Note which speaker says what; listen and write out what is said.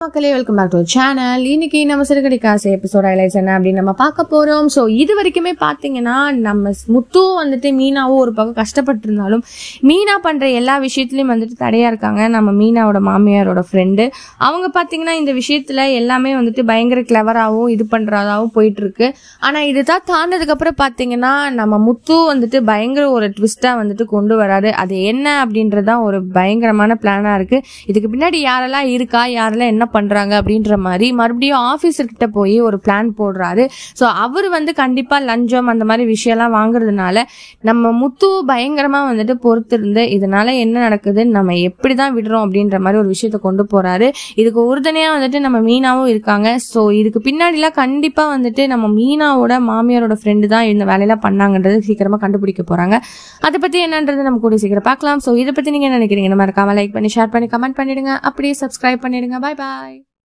Speaker 1: மக்களே welcome back to channel. இன்னைக்கு நம்ம சிறுகடி காசு எபிசோட் ஹைலைட்ஸ் என்ன அப்படின்னு நம்ம பார்க்க போறோம். ஸோ இது வரைக்குமே பார்த்தீங்கன்னா நம்ம முத்துவும் வந்துட்டு மீனாவும் ஒரு பக்கம் கஷ்டப்பட்டு இருந்தாலும் மீனா பண்ற எல்லா விஷயத்துலயும் வந்துட்டு தடையா இருக்காங்க நம்ம மீனாவோட மாமியாரோட ஃப்ரெண்டு. அவங்க பார்த்தீங்கன்னா இந்த விஷயத்துல எல்லாமே வந்துட்டு பயங்கர கிளவராகவும் இது பண்றதாகவும் போயிட்டு இருக்கு. ஆனா இதுதான் தாண்டதுக்கு அப்புறம் பார்த்தீங்கன்னா நம்ம முத்து வந்துட்டு பயங்கர ஒரு ட்விஸ்டா வந்துட்டு கொண்டு வராரு. அது என்ன அப்படின்றதான் ஒரு பயங்கரமான பிளானா இருக்கு. இதுக்கு பின்னாடி யாரெல்லாம் இருக்கா, யாரெல்லாம் என்ன பண்றாங்க அப்படின்ற மாதிரி மறுபடியும் ஆபீசர் கிட்ட போய் ஒரு பிளான் போடுறாரு. ஸோ அவர் வந்து கண்டிப்பா லஞ்சம் அந்த மாதிரி விஷயம்லாம் வாங்குறதுனால நம்ம முத்து பயங்கரமா வந்துட்டு பொறுத்திருந்து இதனால என்ன நடக்குது, நம்ம எப்படிதான் விடுறோம் அப்படின்ற மாதிரி ஒரு விஷயத்த கொண்டு போறாரு. இதுக்கு உறுதுணையா வந்துட்டு நம்ம மீனாவும் இருக்காங்க. ஸோ இதுக்கு பின்னாடிலாம் கண்டிப்பா வந்துட்டு நம்ம மீனாவோட மாமியாரோட ஃப்ரெண்டு தான் இந்த வேலையெல்லாம் பண்ணாங்கன்றது சீக்கிரமா கண்டுபிடிக்க போறாங்க. அதை பத்தி என்னன்றது நம்ம கூட சீக்கிரம் பார்க்கலாம். ஸோ இதை பத்தி நீங்க என்ன நினைக்கிறீங்க? மறக்காம லைக் பண்ணி ஷேர் பண்ணி கமெண்ட் பண்ணிடுங்க. அப்படியே சப்ஸ்கிரைப் பண்ணிடுங்க. பாய் பாய்.